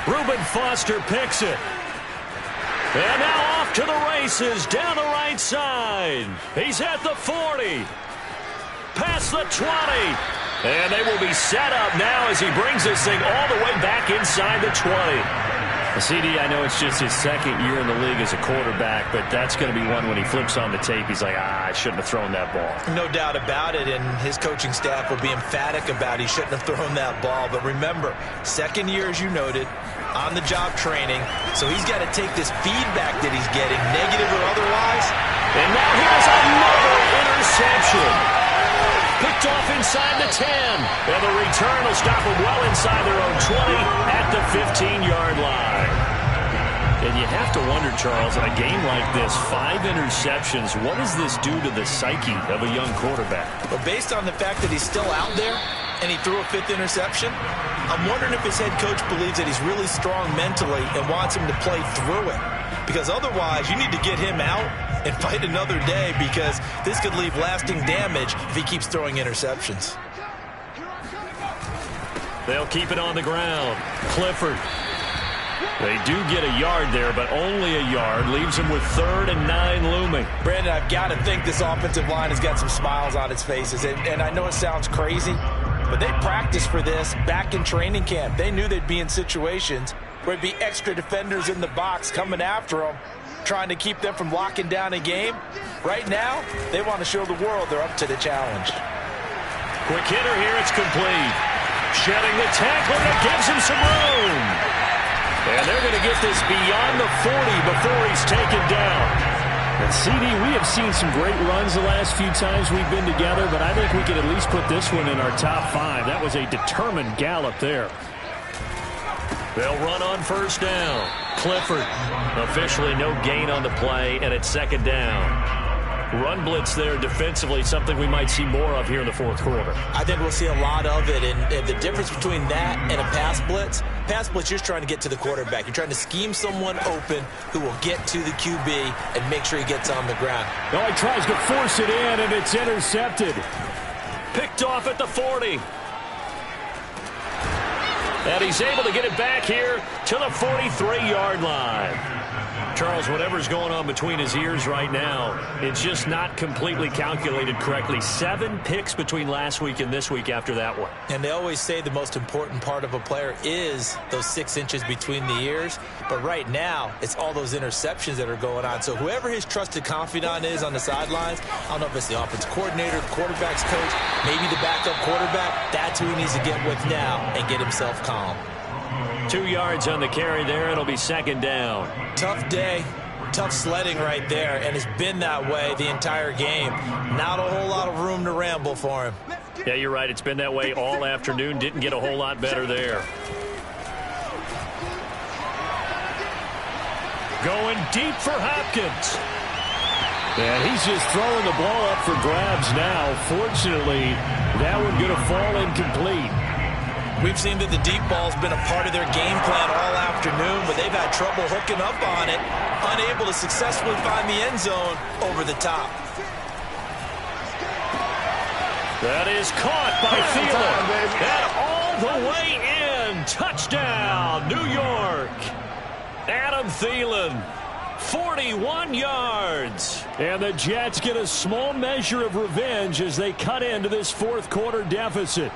Reuben Foster picks it. And now off to the races down the right side. He's at the 40. Past the 20. And they will be set up now as he brings this thing all the way back inside the 20. CD, I know it's just his second year in the league as a quarterback, but that's going to be one when he flips on the tape, he's like, I shouldn't have thrown that ball. No doubt about it, and his coaching staff will be emphatic about he shouldn't have thrown that ball. But remember, second year, as you noted, on-the-job training, so he's got to take this feedback that he's getting, negative or otherwise. And now here's another interception. Picked off inside the 10. And the return will stop them well inside their own 20 at the 15-yard line. And you have to wonder, Charles, in a game like this, 5 interceptions, what does this do to the psyche of a young quarterback? But based on the fact that he's still out there and he threw a 5th interception, I'm wondering if his head coach believes that he's really strong mentally and wants him to play through it. Because otherwise, you need to get him out and fight another day, because this could leave lasting damage if he keeps throwing interceptions. They'll keep it on the ground. Clifford. They do get a yard there, but only a yard. Leaves them with 3rd and 9 looming. Brandon, I've got to think this offensive line has got some smiles on its faces. And I know it sounds crazy, but they practiced for this back in training camp. They knew they'd be in situations where there'd be extra defenders in the box coming after them, trying to keep them from locking down a game. Right now, they want to show the world they're up to the challenge. Quick hitter here, it's complete. Shedding the tackler, that gives him some room. And they're going to get this beyond the 40 before he's taken down. And CD, we have seen some great runs the last few times we've been together, but I think we could at least put this one in our top 5. That was a determined gallop there. They'll run on first down. Clifford, officially no gain on the play, and it's 2nd down. Run blitz there defensively, something we might see more of here in the fourth quarter. I think we'll see a lot of it, and the difference between that and a pass blitz, you're just trying to get to the quarterback. You're trying to scheme someone open who will get to the QB and make sure he gets on the ground. Oh, he tries to force it in, and it's intercepted. Picked off at the 40. And he's able to get it back here to the 43-yard line. Charles, whatever's going on between his ears right now, it's just not completely calculated correctly. 7 picks between last week and this week after that one. And they always say the most important part of a player is those 6 inches between the ears. But right now, it's all those interceptions that are going on. So whoever his trusted confidant is on the sidelines, I don't know if it's the offense coordinator, the quarterback's coach, maybe the backup quarterback, that's who he needs to get with now and get himself calm. 2 yards on the carry there. It'll be 2nd down. Tough day, tough sledding right there, and it's been that way the entire game. Not a whole lot of room to ramble for him. Yeah, you're right. It's been that way all afternoon. Didn't get a whole lot better there. Going deep for Hopkins. And he's just throwing the ball up for grabs now. Fortunately, that one going to fall incomplete. We've seen that the deep ball's been a part of their game plan all afternoon, but they've had trouble hooking up on it, unable to successfully find the end zone over the top. That is caught by Thielen. And all the way in. Touchdown, New York. Adam Thielen, 41 yards. And the Jets get a small measure of revenge as they cut into this fourth quarter deficit.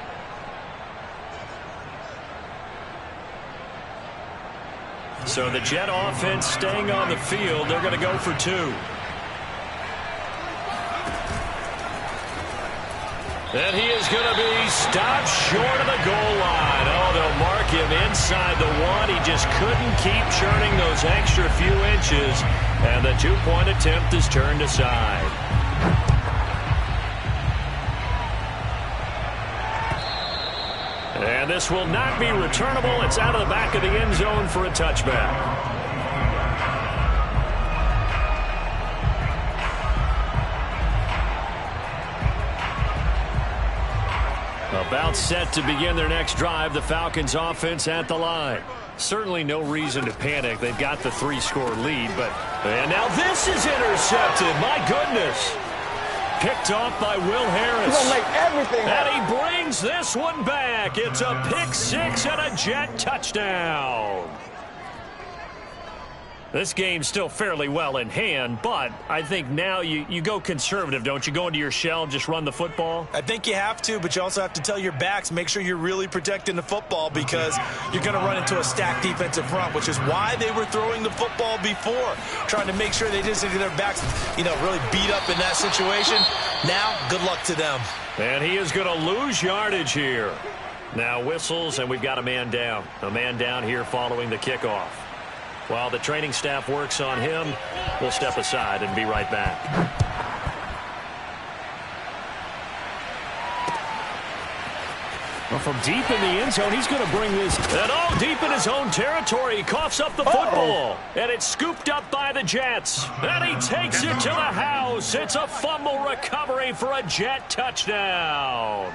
So the Jet offense staying on the field. They're going to go for two. And he is going to be stopped short of the goal line. Oh, they'll mark him inside the one. He just couldn't keep churning those extra few inches. And the two-point attempt is turned aside. And this will not be returnable. It's out of the back of the end zone for a touchback. About set to begin their next drive. The Falcons offense at the line. Certainly no reason to panic. They've got the 3-score lead. And now this is intercepted. My goodness. Picked off by Will Harris. He's gonna make everything happen. And he brings this one back. It's a pick six and a Jet touchdown. This game's still fairly well in hand, but I think now you go conservative, don't you? Go into your shell, just run the football? I think you have to, but you also have to tell your backs, make sure you're really protecting the football because you're going to run into a stacked defensive front, which is why they were throwing the football before, trying to make sure they didn't get their backs, really beat up in that situation. Now, good luck to them. And he is going to lose yardage here. Now whistles, and we've got a man down. A man down here following the kickoff. While the training staff works on him, we'll step aside and be right back. Well, from deep in the end zone, he's going to bring this. And all deep in his own territory, he coughs up the football. And it's scooped up by the Jets. And he takes it to the house. It's a fumble recovery for a Jet touchdown.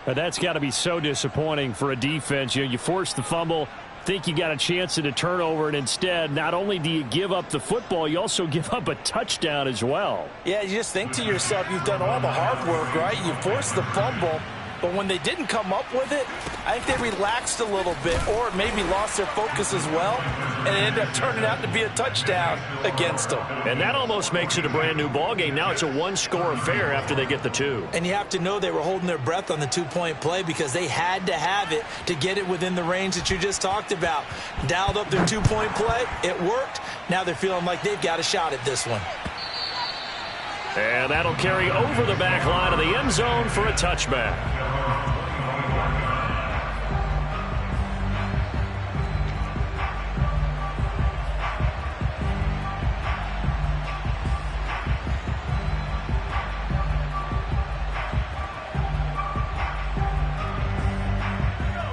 But that's got to be so disappointing for a defense. You force the fumble, think you got a chance at a turnover, and instead, not only do you give up the football, you also give up a touchdown as well. Yeah, you just think to yourself, you've done all the hard work, right? You forced the fumble, but when they didn't come up with it, I think they relaxed a little bit or maybe lost their focus as well, and it ended up turning out to be a touchdown against them. And that almost makes it a brand-new ball game. Now it's a one-score affair after they get the two. And you have to know they were holding their breath on the two-point play because they had to have it to get it within the range that you just talked about. Dialed up their two-point play. It worked. Now they're feeling like they've got a shot at this one. And that'll carry over the back line of the end zone for a touchback.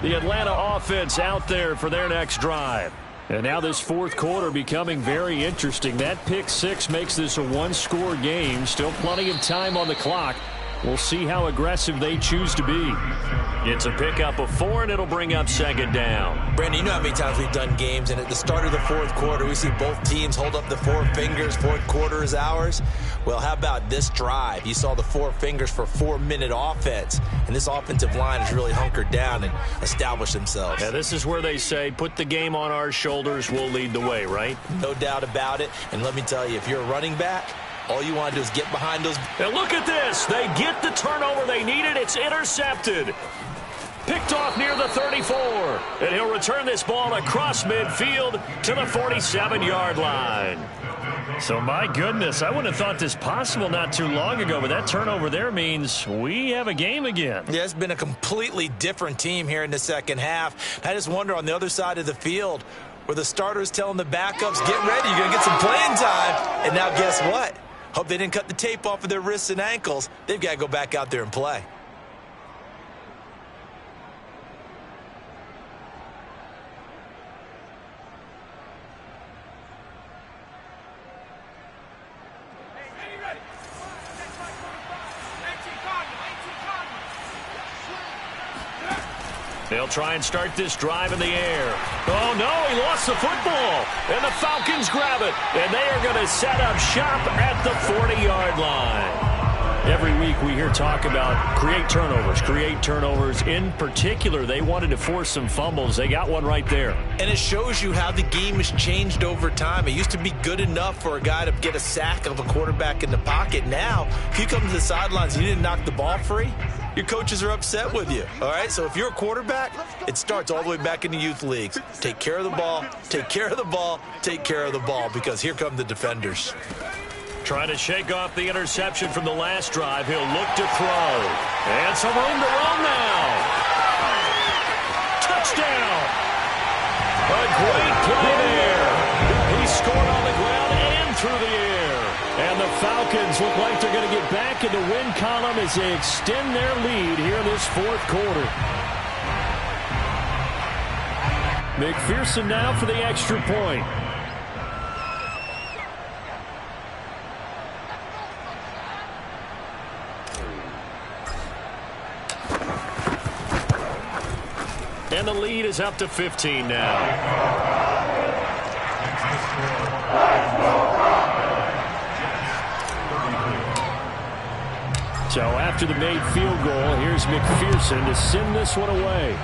The Atlanta offense out there for their next drive. And now this fourth quarter becoming very interesting. That pick six makes this a one-score game. Still plenty of time on the clock. We'll see how aggressive they choose to be. It's a pickup of 4, and it'll bring up second down. Brandon, you know how many times we've done games, and at the start of the fourth quarter, we see both teams hold up the 4 fingers, fourth quarter is ours. Well, how about this drive? You saw the 4 fingers for 4-minute offense, and this offensive line has really hunkered down and established themselves. Yeah, this is where they say, put the game on our shoulders, we'll lead the way, right? No doubt about it, and let me tell you, if you're a running back, all you want to do is get behind those. And look at this. They get the turnover they needed. It's intercepted. Picked off near the 34. And he'll return this ball across midfield to the 47-yard line. So, my goodness, I wouldn't have thought this possible not too long ago, but that turnover there means we have a game again. Yeah, it's been a completely different team here in the second half. I just wonder on the other side of the field where the starters telling the backups, get ready, you're going to get some playing time. And now guess what? Hope they didn't cut the tape off of their wrists and ankles. They've got to go back out there and play. They'll try and start this drive in the air. Oh, no, he lost the football. And the Falcons grab it. And they are going to set up shop at the 40-yard line. Every week we hear talk about create turnovers. In particular, they wanted to force some fumbles. They got one right there. And it shows you how the game has changed over time. It used to be good enough for a guy to get a sack of a quarterback in the pocket. Now, if you come to the sidelines and you didn't knock the ball free, your coaches are upset with you, all right? So if you're a quarterback, it starts all the way back in the youth leagues. Take care of the ball, take care of the ball, take care of the ball, because here come the defenders. Trying to shake off the interception from the last drive. He'll look to throw. And some room to run now. Touchdown. A great play there. He scored on the ground and through the air. And the Falcons look like they're going to get back in the win column as they extend their lead here in this fourth quarter. McPherson now for the extra point. And the lead is up to 15 now. So after the made field goal, here's McPherson to send this one away.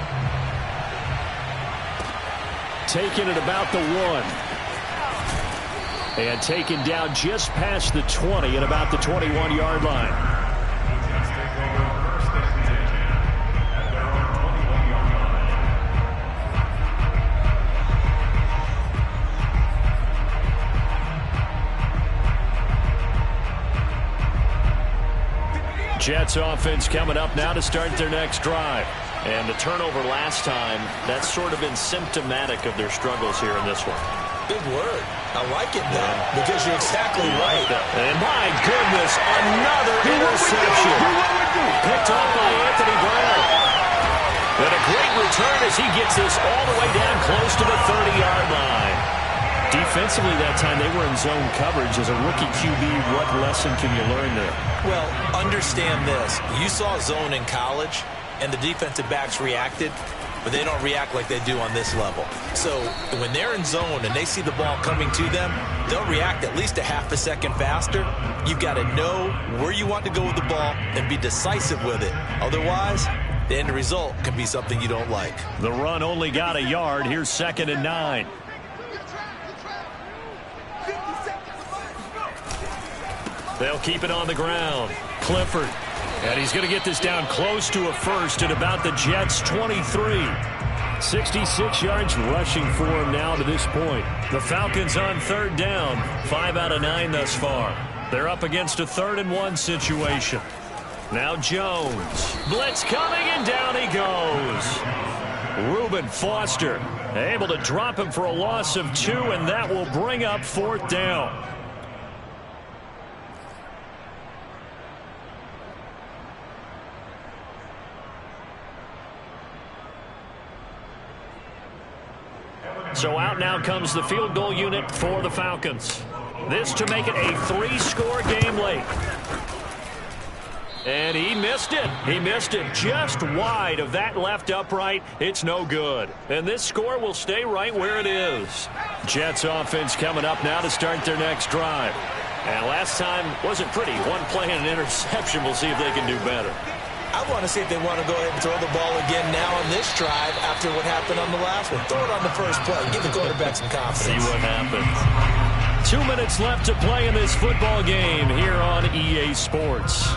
Taken at about the 1. And taken down just past the 20 at about the 21-yard line. Jets offense coming up now to start their next drive. And the turnover last time, that's sort of been symptomatic of their struggles here in this one. Big word. I like it, though, because you're exactly right. And my goodness, another interception. Picked off by Anthony Brown. And a great return as he gets this all the way down close to the 30-yard line. Defensively that time, they were in zone coverage. As a rookie QB, what lesson can you learn there? Well, understand this. You saw zone in college, and the defensive backs reacted, but they don't react like they do on this level. So when they're in zone and they see the ball coming to them, they'll react at least a half a second faster. You've got to know where you want to go with the ball and be decisive with it. Otherwise, the end result can be something you don't like. The run only got a yard. Here's 2nd and 9. They'll keep it on the ground. Clifford. And he's going to get this down close to a first at about the Jets' 23. 66 yards rushing for him now to this point. The Falcons on 3rd down. 5 out of 9 thus far. They're up against a 3rd and 1 situation. Now Jones. Blitz coming, and down he goes. Reuben Foster able to drop him for a loss of 2, and that will bring up 4th down. So out now comes the field goal unit for the Falcons. This to make it a 3-score game late. And he missed it. He missed it just wide of that left upright. It's no good. And this score will stay right where it is. Jets offense coming up now to start their next drive. And last time wasn't pretty. One play and an interception. We'll see if they can do better. I want to see if they want to go ahead and throw the ball again now on this drive after what happened on the last one. Throw it on the first play. Give the quarterback some confidence. See what happens. 2 minutes left to play in this football game here on EA Sports.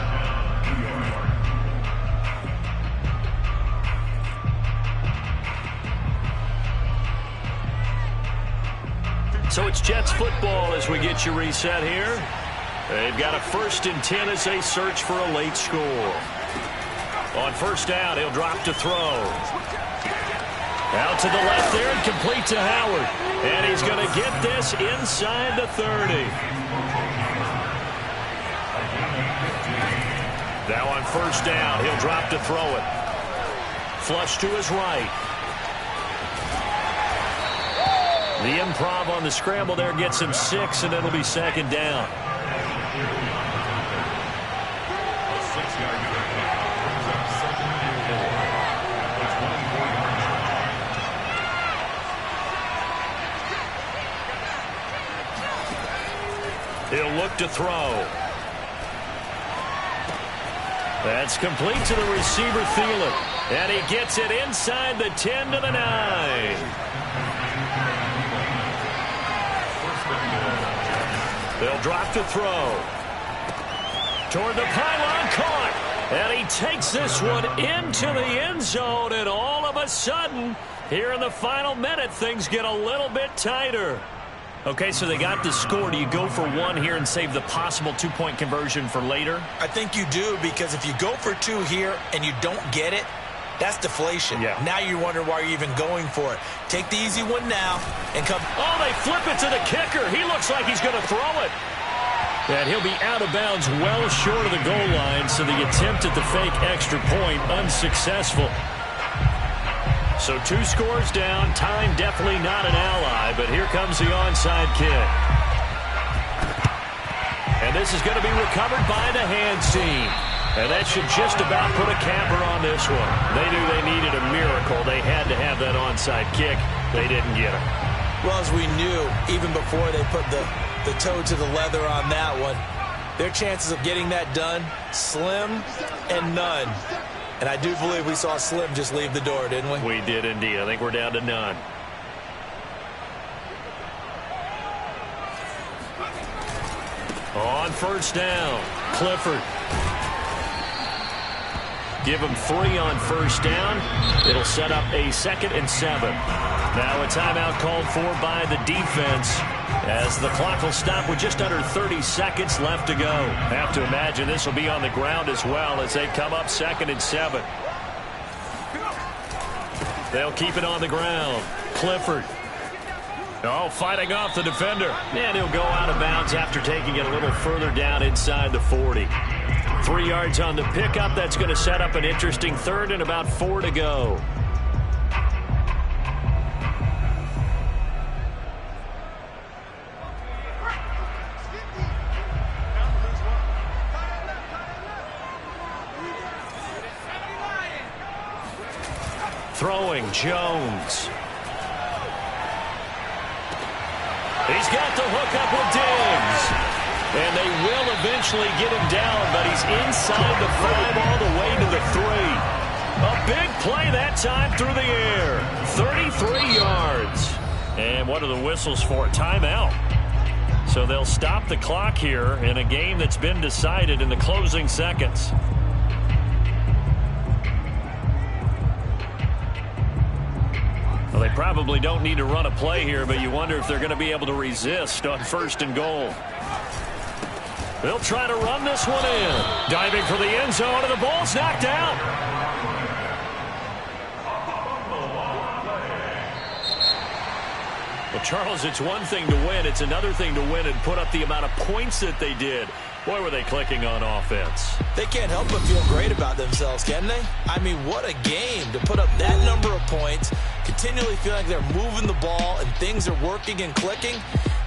So it's Jets football as we get you reset here. They've got a 1st and 10 as they search for a late score. On 1st down, he'll drop to throw. Out to the left there and complete to Howard. And he's going to get this inside the 30. Now on first down, he'll drop to throw it. Flush to his right. The improv on the scramble there gets him 6, and it'll be second down. He'll look to throw. That's complete to the receiver, Thielen. And he gets it inside the 10 to the 9. They'll drop to throw. Toward the pylon, caught. And he takes this one into the end zone. And all of a sudden, here in the final minute, things get a little bit tighter. Okay, so they got the score. Do you go for one here and save the possible two-point conversion for later? I think you do, because if you go for 2 here and you don't get it, that's deflation. Yeah. Now you wonder why you're even going for it. Take the easy one now and come. Oh, they flip it to the kicker. He looks like he's going to throw it. And he'll be out of bounds well short of the goal line, so the attempt at the fake extra point unsuccessful. So 2 scores down. Time definitely not an ally, but here comes the onside kick. And this is going to be recovered by the hands team. And that should just about put a capper on this one. They knew they needed a miracle. They had to have that onside kick. They didn't get it. Well, as we knew, even before they put the toe to the leather on that one, their chances of getting that done, slim and none. And I do believe we saw Slim just leave the door, didn't we? We did indeed. I think we're down to none. On first down, Clifford. Give him 3 on first down. It'll set up a 2nd and 7. Now a timeout called for by the defense, as the clock will stop with just under 30 seconds left to go. Have to imagine this will be on the ground as well as they come up 2nd and 7. They'll keep it on the ground. Clifford. Oh, fighting off the defender. And he'll go out of bounds after taking it a little further down inside the 40. 3 yards on the pickup. That's going to set up an interesting 3rd and about 4 to go. Throwing, Jones. He's got the hook up with Diggs. And they will eventually get him down, but he's inside the 5 all the way to the 3. A big play that time through the air. 33 yards. And what are the whistles for? Timeout. So they'll stop the clock here in a game that's been decided in the closing seconds. Well, they probably don't need to run a play here, but you wonder if they're going to be able to resist on 1st and goal. They'll try to run this one in. Diving for the end zone, and the ball's knocked out. Well, Charles, it's one thing to win. It's another thing to win and put up the amount of points that they did. Boy, were they clicking on offense. They can't help but feel great about themselves, can they? I mean, what a game to put up that number of points, continually feel like they're moving the ball and things are working and clicking.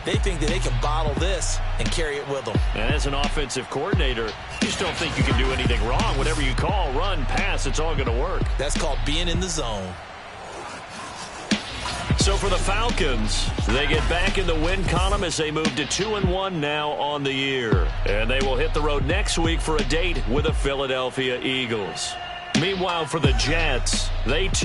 They think that they can bottle this and carry it with them. And as an offensive coordinator, you just don't think you can do anything wrong. Whatever you call, run, pass, it's all going to work. That's called being in the zone. So for the Falcons, they get back in the win column as they move to 2-1 now on the year. And they will hit the road next week for a date with the Philadelphia Eagles. Meanwhile, for the Jets, they too